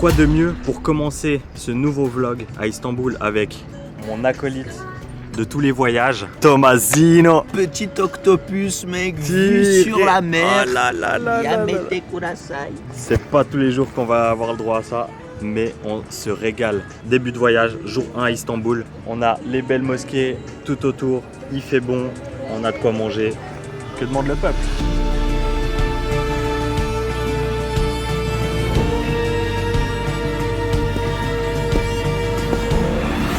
quoi de mieux pour commencer ce nouveau vlog à Istanbul avec mon acolyte de tous les voyages, Tommasino. Petit octopus, mec, vu sur la mer. Yamete Kurasai. C'est pas tous les jours qu'on va avoir le droit à ça, mais on se régale. Début de voyage, jour 1 à Istanbul. On a les belles mosquées tout autour, il fait bon, on a de quoi manger. Que demande le peuple?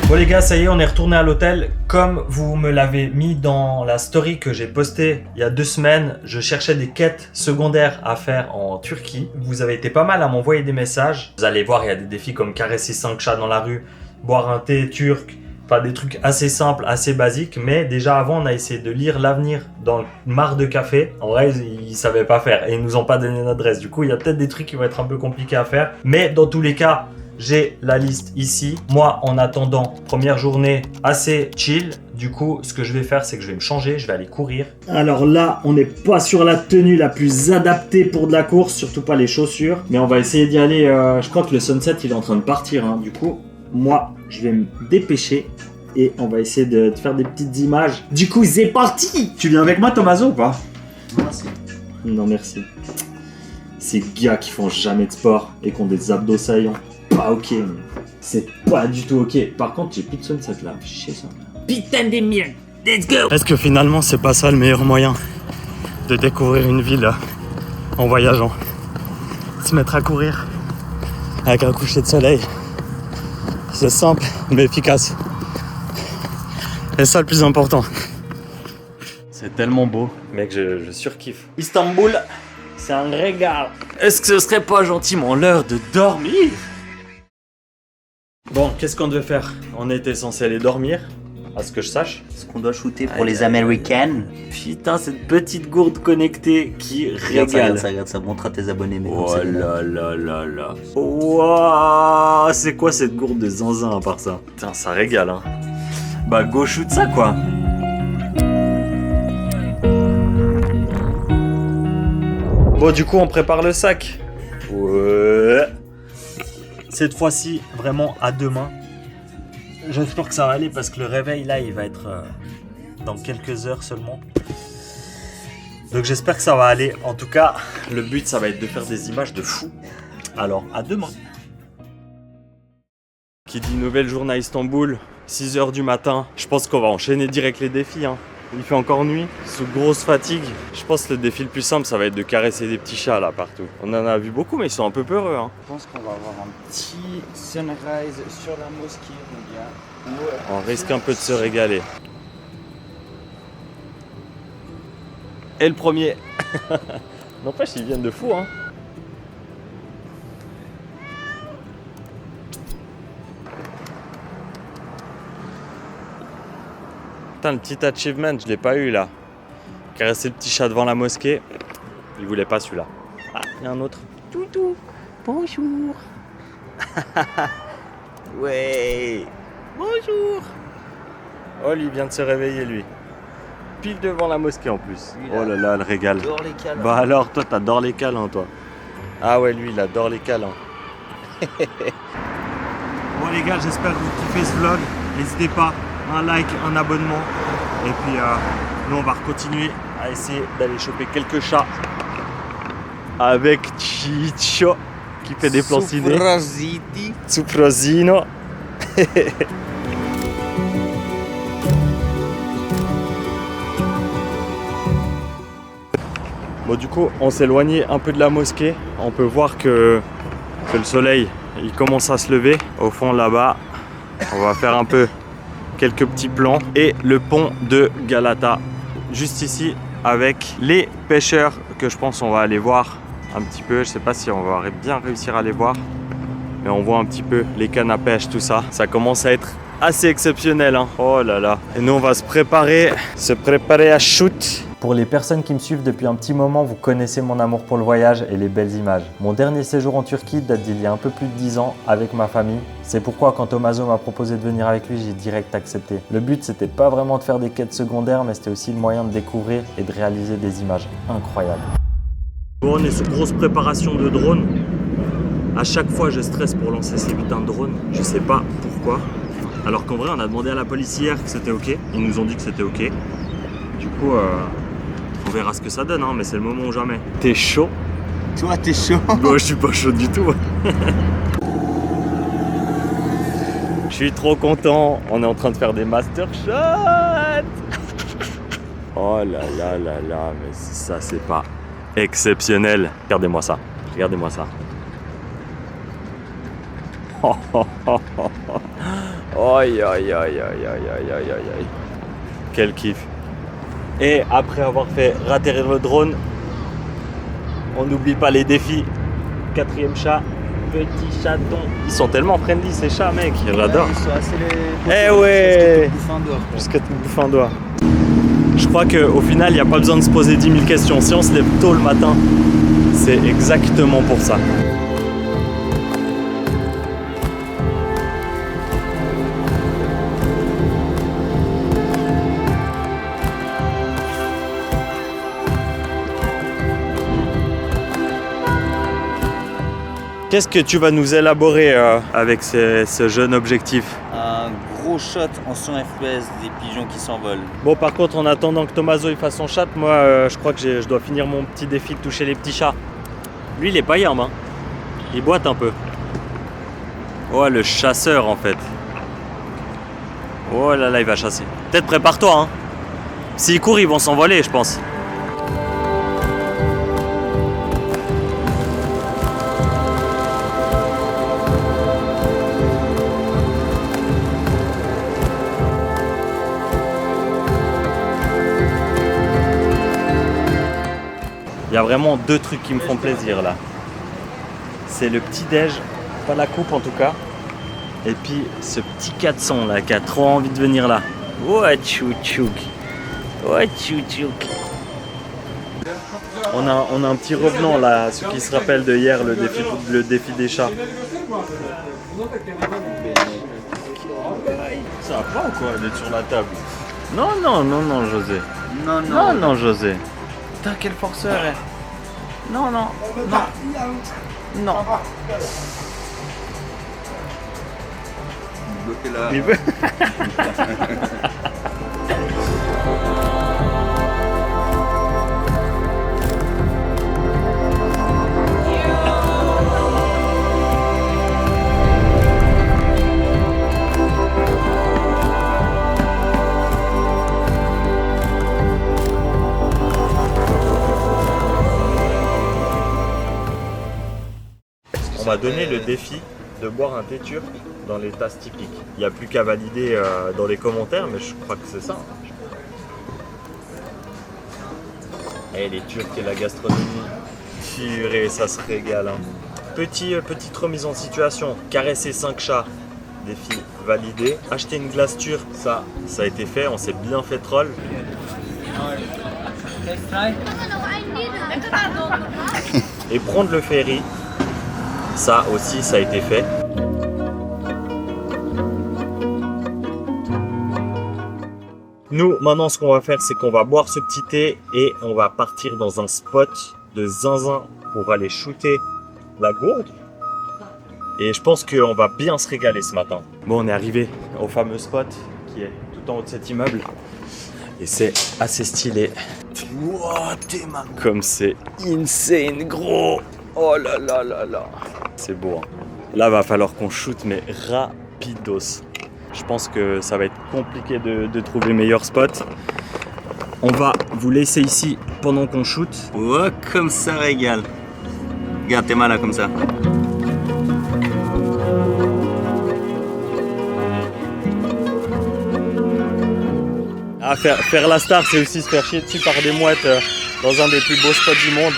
Bon les gars, ça y est, on est retourné à l'hôtel. Comme vous me l'avez mis dans la story que j'ai postée il y a 2 semaines, je cherchais des quêtes secondaires à faire en Turquie. Vous avez été pas mal à m'envoyer des messages. Vous allez voir, il y a des défis comme caresser 5 chats dans la rue, boire un thé turc, enfin des trucs assez simples, assez basiques. Mais déjà avant, on a essayé de lire l'avenir dans le mar de café. En vrai, ils savaient pas faire et ils nous ont pas donné l'adresse. Du coup, il y a peut-être des trucs qui vont être un peu compliqués à faire. Mais dans tous les cas, j'ai la liste ici. Moi, en attendant, première journée assez chill. Du coup, ce que je vais faire, c'est que je vais me changer, je vais aller courir. Alors là, on n'est pas sur la tenue la plus adaptée pour de la course, surtout pas les chaussures. Mais on va essayer d'y aller. Je crois que le sunset, il est en train de partir. Du coup, moi, je vais me dépêcher et on va essayer de faire des petites images. Du coup, c'est parti! Tu viens avec moi, Tommaso, ou pas? Merci. Non, merci. Ces gars qui font jamais de sport et qui ont des abdos saillants. Pas ok, c'est pas du tout ok. Par contre, j'ai plus de sunset là, chier ça. Putain de merde, let's go! Est-ce que finalement, c'est pas ça le meilleur moyen de découvrir une ville en voyageant? Se mettre à courir avec un coucher de soleil. C'est simple, mais efficace. Et ça le plus important. C'est tellement beau, mec, je surkiffe. Istanbul, c'est un régal. Est-ce que ce serait pas gentiment l'heure de dormir? Bon, qu'est-ce qu'on devait faire? On était censé aller dormir, à ce que je sache. Ce qu'on doit shooter pour les Américaines. Putain, cette petite gourde connectée qui régale. Regarde ça, montre à tes abonnés. Mais Oh là là là là. Wouah, c'est quoi cette gourde de zinzin à part ça? Putain, ça régale, hein. Bah, go shoot ça, quoi. Bon, du coup, on prépare le sac. Ouais. Cette fois-ci, vraiment à 2 mains. J'espère que ça va aller parce que le réveil, là, il va être dans quelques heures seulement. Donc j'espère que ça va aller. En tout cas, le but, ça va être de faire des images de fou. Alors, à 2 mains. Qui dit nouvelle journée à Istanbul, 6h du matin. Je pense qu'on va enchaîner direct les défis, hein. Il fait encore nuit, sous grosse fatigue. Je pense que le défi le plus simple, ça va être de caresser des petits chats là partout. On en a vu beaucoup, mais ils sont un peu peureux, hein. Je pense qu'on va avoir un petit sunrise sur la mosquée, les gars. Ouais. On risque un peu de se régaler. Et le premier. N'empêche, ils viennent de fou, hein. Putain, le petit achievement, je l'ai pas eu là. Caresser le petit chat devant la mosquée. Il voulait pas celui-là. Ah, il y a un autre. Toutou, bonjour. Ouais. Bonjour. Oh, lui, il vient de se réveiller, lui. Pile devant la mosquée en plus. Lui, Oh là là, le régal. Dehors les câlins. Bah alors, toi, t'adores les câlins, toi. Ah ouais, lui, il adore les câlins. Bon les gars, j'espère que vous kiffez ce vlog. N'hésitez pas, un like, un abonnement. Et puis, nous, on va continuer à essayer d'aller choper quelques chats. Avec Chicho, qui fait des plans ciné. Soufrositi. Soufrosino. Bon, du coup, on s'est éloigné un peu de la mosquée. On peut voir que le soleil, il commence à se lever. Au fond, là-bas, on va faire un peu quelques petits plans. Et le pont de Galata, juste ici, avec les pêcheurs que je pense on va aller voir un petit peu. Je sais pas si on va bien réussir à les voir. Mais on voit un petit peu les cannes à pêche, tout ça. Ça commence à être assez exceptionnel, hein. Oh là là. Et nous, on va se préparer à shoot. Pour les personnes qui me suivent depuis un petit moment, vous connaissez mon amour pour le voyage et les belles images. Mon dernier séjour en Turquie date d'il y a un peu plus de 10 ans avec ma famille. C'est pourquoi quand Tommaso m'a proposé de venir avec lui, j'ai direct accepté. Le but, c'était pas vraiment de faire des quêtes secondaires, mais c'était aussi le moyen de découvrir et de réaliser des images incroyables. Bon, on est sous grosse préparation de drone. À chaque fois, je stresse pour lancer ces putains de drones. Je sais pas pourquoi. Alors qu'en vrai, on a demandé à la police hier que c'était ok. Ils nous ont dit que c'était ok. Du coup, on verra ce que ça donne, hein, mais c'est le moment ou jamais. T'es chaud? Toi, t'es chaud? Moi, je suis pas chaud du tout. Je suis trop content. On est en train de faire des master shots. Oh là là là là, mais ça, c'est pas exceptionnel. Regardez-moi ça. Regardez-moi ça. Aïe aïe aïe aïe aïe aïe aïe aïe. Quel kiff. Et après avoir fait atterrir le drone, on n'oublie pas les défis. 4e chat, petit chaton. Ils sont tellement friendly ces chats, mec. J'adore. Ils sont assez Eh ouais. Jusqu'à te bouffer Jusqu'à te bouffer un un doigt. doigt. Je crois qu'au final, il n'y a pas besoin de se poser 10 000 questions. Si on se lève tôt le matin, c'est exactement pour ça. Qu'est-ce que tu vas nous élaborer avec ce jeune objectif? Un gros shot en 100 FPS des pigeons qui s'envolent. Bon, par contre, en attendant que Tommaso il fasse son chat, moi je crois que je dois finir mon petit défi de toucher les petits chats. Lui, il est pas yam, hein. Il boite un peu. Oh, le chasseur en fait. Oh là là, il va chasser. Peut-être prépare-toi, hein. S'ils courent, ils vont s'envoler, je pense. Il y a vraiment deux trucs qui me font plaisir là. C'est le petit déj, pas la coupe en tout cas. Et puis ce petit 400 là qui a trop envie de venir là. Oh tchouk. Oh tchouk. On a un petit revenant là, ceux qui se rappellent de hier, le défi des chats. Ça va pas ou quoi d'être sur la table? Non José. Non José. Putain, quel forceur est. Non. Bloqué là. Il veut. On m'a donné le défi de boire un thé turc dans les tasses typiques. Il n'y a plus qu'à valider dans les commentaires, mais je crois que c'est ça. Et les Turcs et la gastronomie, purée, ça se régale. Hein. Petite remise en situation, caresser 5 chats, défi validé. Acheter une glace turque, ça a été fait, on s'est bien fait troll. Et prendre le ferry, ça aussi, ça a été fait. Nous, maintenant, ce qu'on va faire, c'est qu'on va boire ce petit thé et on va partir dans un spot de zinzin pour aller shooter la gourde. Et je pense qu'on va bien se régaler ce matin. Bon, on est arrivé au fameux spot qui est tout en haut de cet immeuble. Et c'est assez stylé. Wow, t'es ma... Comme c'est insane gros. Oh là là là là. C'est beau. Hein. Là, va falloir qu'on shoot, mais rapidos. Je pense que ça va être compliqué de trouver meilleur spot. On va vous laisser ici pendant qu'on shoot. Oh, comme ça régale. Regarde, t'es mal là comme ça. Ah, faire la star, c'est aussi se faire chier dessus par des mouettes dans un des plus beaux spots du monde.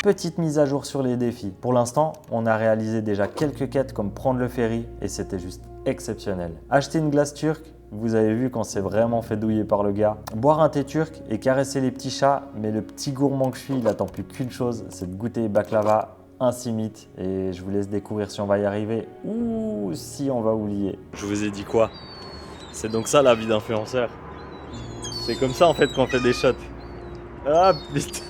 Petite mise à jour sur les défis. Pour l'instant, on a réalisé déjà quelques quêtes comme prendre le ferry et c'était juste exceptionnel. Acheter une glace turque, vous avez vu quand c'est vraiment fait douiller par le gars. Boire un thé turc et caresser les petits chats, mais le petit gourmand que je suis, il attend plus qu'une chose, c'est de goûter les baklava, ainsi mythe. Et je vous laisse découvrir si on va y arriver ou si on va oublier. Je vous ai dit quoi? C'est donc ça la vie d'influenceur. C'est comme ça en fait qu'on fait des shots. Ah putain.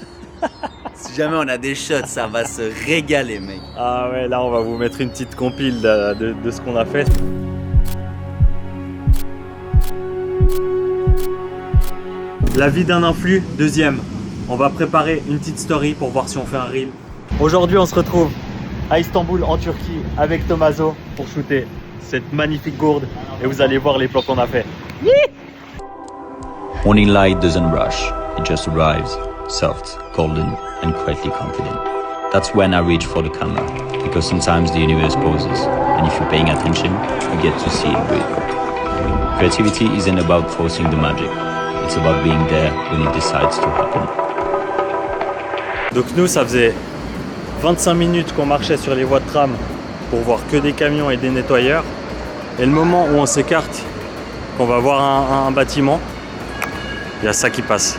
Si jamais on a des shots, ça va se régaler, mec. Ah ouais, là on va vous mettre une petite compile de ce qu'on a fait. La vie d'un influx, deuxième. On va préparer une petite story pour voir si on fait un reel. Aujourd'hui, on se retrouve à Istanbul, en Turquie, avec Tommaso pour shooter cette magnifique gourde. Et vous allez voir les plans qu'on a fait. Morning light doesn't rush, it just arrives, soft, golden, and quietly confident. That's when I reach for the camera, because sometimes the universe pauses, and if you're paying attention, you get to see it breathe. Creativity isn't about forcing the magic, it's about being there when it decides to happen. Donc nous, ça faisait 25 minutes qu'on marchait sur les voies de tram pour voir que des camions et des nettoyeurs. Et le moment où on s'écarte, qu'on va voir un bâtiment, il y a ça qui passe.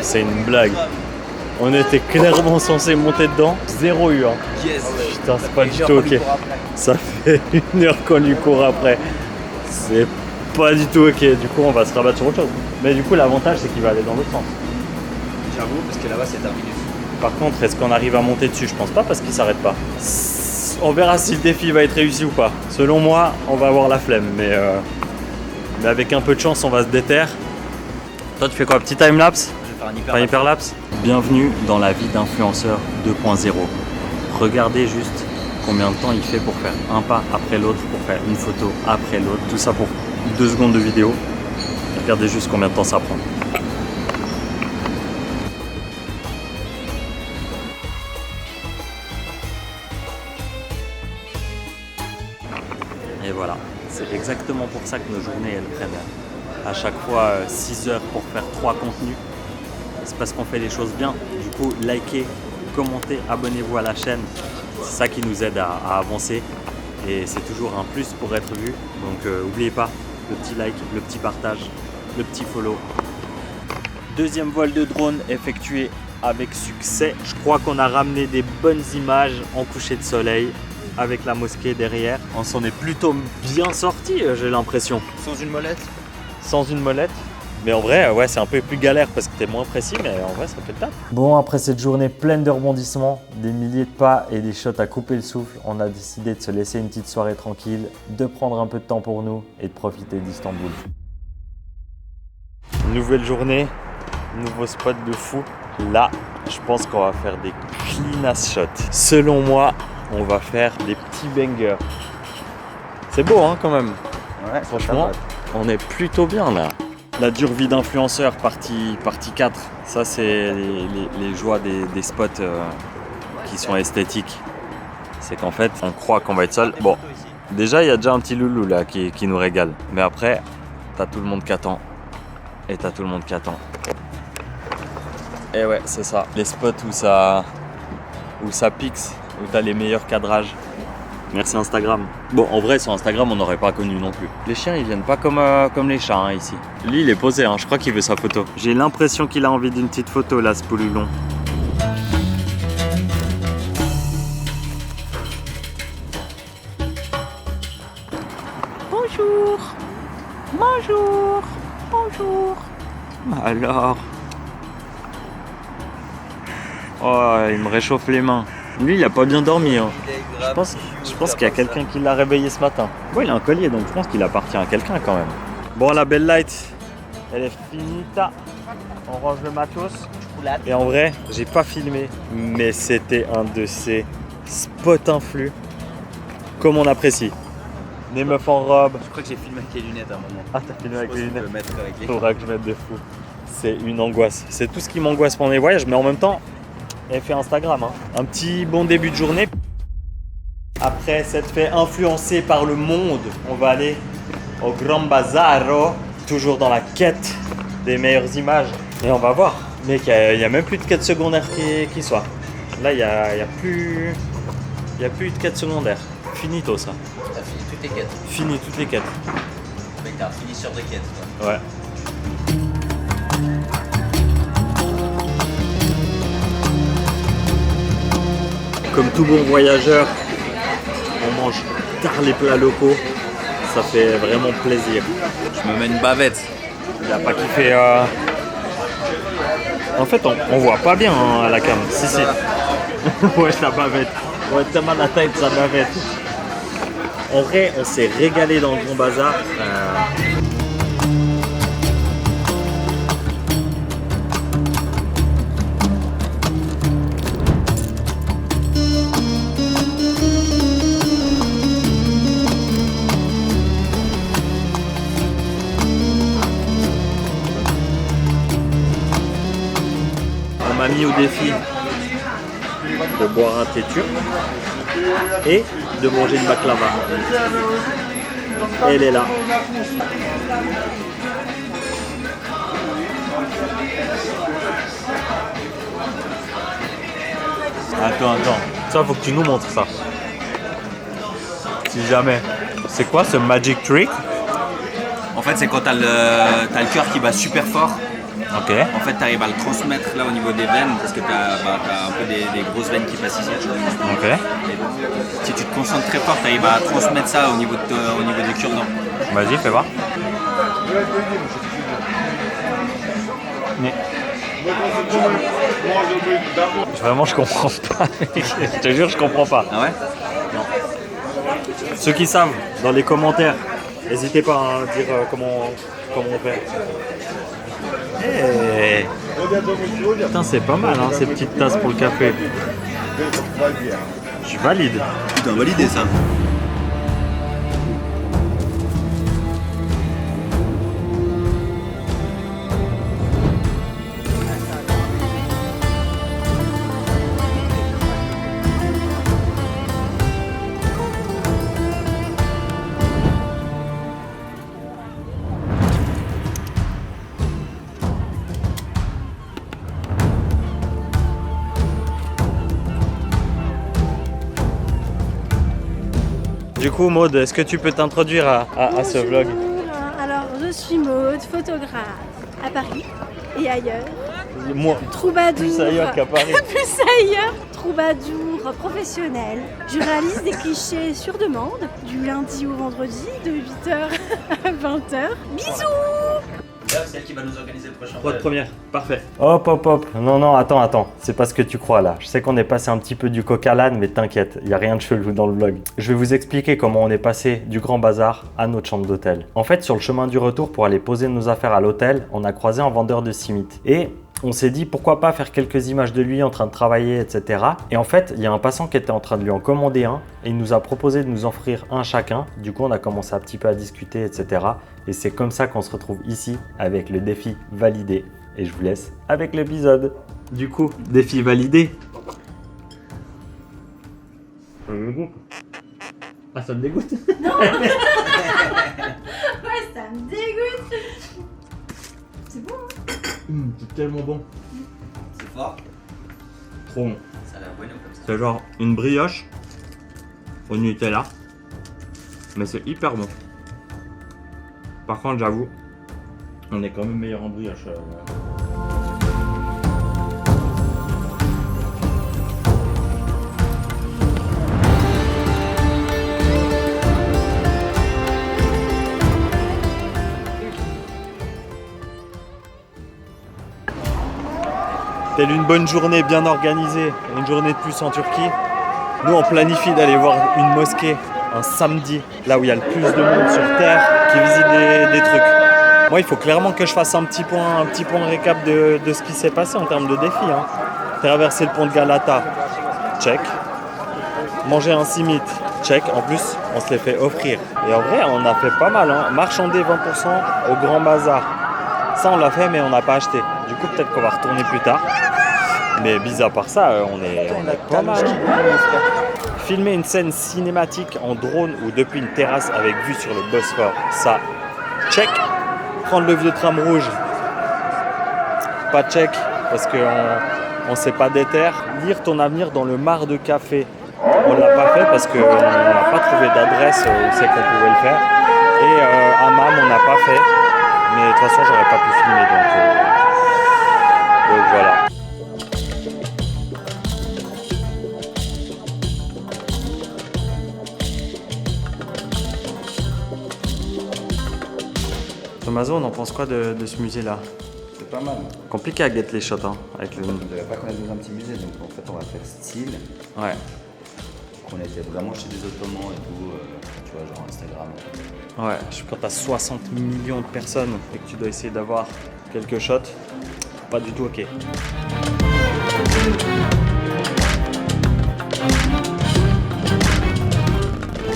C'est une blague. On était clairement censé monter dedans. 0 U. Hein. Yes. Putain, c'est pas du tout ok. Ça fait 1 heure qu'on lui court après. C'est pas du tout ok. Du coup, on va se rabattre sur autre chose. Mais du coup, l'avantage, c'est qu'il va aller dans l'autre sens. J'avoue, parce que là-bas c'est terminé. Par contre, est-ce qu'on arrive à monter dessus? Je pense pas parce qu'il s'arrête pas. On verra si le défi va être réussi ou pas. Selon moi, on va avoir la flemme, mais avec un peu de chance, on va se déterre. Toi, tu fais quoi? Petit time-lapse? Je vais faire un Enfin, hyperlapse. Bienvenue dans la vie d'influenceur 2.0. Regardez juste combien de temps il fait pour faire un pas après l'autre, pour faire une photo après l'autre. Tout ça pour 2 secondes de vidéo. Regardez juste combien de temps ça prend. Et voilà, c'est exactement pour ça que nos journées elles prennent à chaque fois 6 heures pour faire 3 contenus. C'est parce qu'on fait les choses bien. Du coup, likez, commentez, abonnez-vous à la chaîne. C'est ça qui nous aide à avancer. Et c'est toujours un plus pour être vu. Donc n'oubliez pas le petit like, le petit partage, le petit follow. Deuxième vol de drone effectué avec succès. Je crois qu'on a ramené des bonnes images en coucher de soleil. Avec la mosquée derrière. On s'en est plutôt bien sorti, j'ai l'impression. Sans une molette? Sans une molette. Mais en vrai, ouais, c'est un peu plus galère parce que t'es moins précis, mais en vrai, ça fait le taf. Bon, après cette journée pleine de rebondissements, des milliers de pas et des shots à couper le souffle, on a décidé de se laisser une petite soirée tranquille, de prendre un peu de temps pour nous et de profiter d'Istanbul. Nouvelle journée, nouveau spot de fou. Là, je pense qu'on va faire des clean as shots. Selon moi, on va faire des petits bangers. C'est beau hein quand même. Ouais, franchement, on est plutôt bien là. La dure vie d'influenceur, partie 4. Ça c'est les joies des spots qui sont esthétiques. C'est qu'en fait, on croit qu'on va être seul. Bon, déjà il y a déjà un petit loulou là qui nous régale. Mais après, t'as tout le monde qui attend. Et t'as tout le monde qui attend. Et ouais, c'est ça. Les spots où ça pixe, où t'as les meilleurs cadrages. Merci Instagram. Bon, en vrai, sur Instagram, on n'aurait pas connu non plus. Les chiens, ils viennent pas comme les chats hein, ici. Lui, il est posé, hein. Je crois qu'il veut sa photo. J'ai l'impression qu'il a envie d'une petite photo, là, ce poululon. Bonjour. Bonjour. Bonjour. Alors. Oh, il me réchauffe les mains. Lui, il a pas bien dormi. Hein. Je pense qu'il y a quelqu'un qui l'a réveillé ce matin. Bon, il a un collier, donc je pense qu'il appartient à quelqu'un quand même. Bon, la belle light, elle est finita. On range le matos. Et en vrai, j'ai pas filmé, mais c'était un de ces spots influx comme on apprécie. Des meufs en robe. Je crois que j'ai filmé avec les lunettes à un moment. Ah, t'as filmé avec les lunettes. Il Faudra que je mette de fou. C'est une angoisse. C'est tout ce qui m'angoisse pendant les voyages, mais en même temps, effet Instagram. Hein. Un petit bon début de journée. Après s'être fait influencer par le monde, on va aller au Grand Bazar, toujours dans la quête des meilleures images. Et on va voir. Mec, il n'y a même plus de quête secondaire qui soit. Là, il n'y a plus de quête secondaire. Finito ça. T'as fini toutes les quêtes. Fini toutes les quêtes. Mec, t'es un finisseur de quêtes. Quoi. Ouais. Comme tout bon voyageur, on mange tard les plats locaux. Ça fait vraiment plaisir. Je me mets une bavette. Il n'a pas kiffé En fait, on voit pas bien hein, à la cam. Si, si. Ouais, la bavette. Ouais, tellement la tête, ça bavette. En vrai, on s'est régalé dans le Grand Bazar. On m'a mis au défi de boire un thé turc et de manger une baklava. Elle est là. Attends. Ça, faut que tu nous montres ça. Si jamais. C'est quoi ce magic trick? En fait, c'est quand t'as le cœur qui bat super fort. Ok. En fait, tu arrives à le transmettre là au niveau des veines parce que tu as un peu des grosses veines qui passent ici. Ok. Et si tu te concentres très fort, tu arrives à transmettre ça au niveau des cure-dents. Vas-y, fais voir. Mais... Vraiment, je comprends pas. Je te jure, je comprends pas. Ah ouais? Ceux qui savent, dans les commentaires, n'hésitez pas à dire comment on fait. Hey. Putain, c'est pas mal, hein, ces petites tasses pour le café. Je valide. Putain, validé ça. Du coup, Maud, est-ce que tu peux t'introduire à ce vlog? Alors, je suis Maud, photographe à Paris et ailleurs. Moi, Troubadour. plus ailleurs qu'à Paris. Plus ailleurs. Troubadour professionnel. Je réalise des clichés sur demande, du lundi au vendredi, de 8h à 20h. Bisous! C'est elle qui va nous organiser le prochain. Droite première, parfait. Hop. Non, attends. C'est pas ce que tu crois là. Je sais qu'on est passé un petit peu du coq à l'âne, mais t'inquiète, il n'y a rien de chelou dans le vlog. Je vais vous expliquer comment on est passé du Grand Bazar à notre chambre d'hôtel. En fait, sur le chemin du retour pour aller poser nos affaires à l'hôtel, on a croisé un vendeur de cimites. Et on s'est dit pourquoi pas faire quelques images de lui en train de travailler, etc. Et en fait, il y a un passant qui était en train de lui en commander un et il nous a proposé de nous offrir un chacun. Du coup, on a commencé un petit peu à discuter, etc. Et c'est comme ça qu'on se retrouve ici avec le défi validé. Et je vous laisse avec l'épisode. Du coup, défi validé. Ah, ça me dégoûte. Ouais, ça me dégoûte. C'est bon, hein? C'est tellement bon. C'est fort. Trop bon. Ça a l'air bueno comme ça. C'est genre une brioche au Nutella. Mais c'est hyper bon. Par contre, j'avoue, on est quand même meilleur en brioche. Telle une bonne journée bien organisée, une journée de plus en Turquie. Nous, on planifie d'aller voir une mosquée un samedi, là où il y a le plus de monde sur Terre qui visite des trucs. Moi, il faut clairement que je fasse un petit point récap de ce qui s'est passé en termes de défis. Hein. Traverser le pont de Galata, check. Manger un simit, check. En plus, on se les fait offrir. Et en vrai, on a fait pas mal. Hein. Marchander 20% au Grand Bazar. Ça, on l'a fait, mais on n'a pas acheté. Du coup, peut-être qu'on va retourner plus tard. Mais mis à part ça, on est pas mal. Filmer une scène cinématique en drone ou depuis une terrasse avec vue sur le Bosphore, ça, check. Prendre le vieux tram rouge, pas check, parce qu'on ne sait pas déter. Lire ton avenir dans le mar de café, on ne l'a pas fait parce qu'on n'a pas trouvé d'adresse où c'est qu'on pouvait le faire. Et Hammam, on n'a pas fait, mais de toute façon, j'aurais pas pu filmer, donc voilà. Tommaso, on en pense quoi de ce musée-là? C'est pas mal. Compliqué à get les shots, hein, avec le... Vous n'avez pas qu'on est dans un petit musée, donc en fait on va faire style. Ouais. On était vraiment chez des Ottomans et tout, tu vois, genre Instagram. Ouais, quand t'as 60 millions de personnes et que tu dois essayer d'avoir quelques shots, pas du tout ok.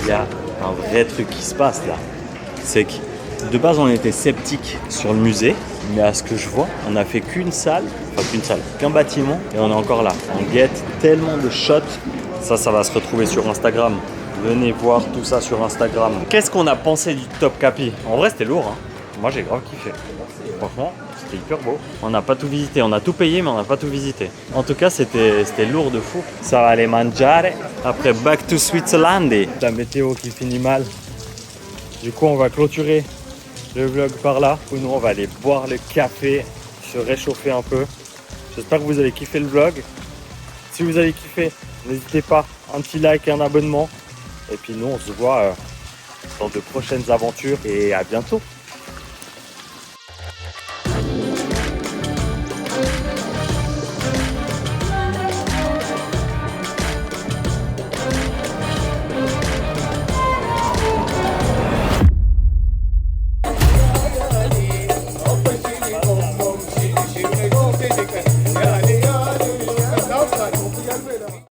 Il y a un vrai truc qui se passe là. C'est que de base on était sceptique sur le musée, mais à ce que je vois, on a fait qu'un bâtiment et on est encore là. On guette tellement de shots. Ça va se retrouver sur Instagram. Venez voir tout ça sur Instagram. Qu'est-ce qu'on a pensé du Top Capi? En vrai, c'était lourd. Hein. Moi, j'ai grave kiffé. Franchement, c'était hyper beau. On n'a pas tout visité. On a tout payé, mais on n'a pas tout visité. En tout cas, c'était lourd de fou. Ça va aller mangiare. Après, back to Switzerland. La météo qui finit mal. Du coup, on va clôturer le vlog par là. Nous, on va aller boire le café, se réchauffer un peu. J'espère que vous avez kiffé le vlog. Si vous avez kiffé, n'hésitez pas, un petit like et un abonnement. Et puis nous, on se voit dans de prochaines aventures et à bientôt.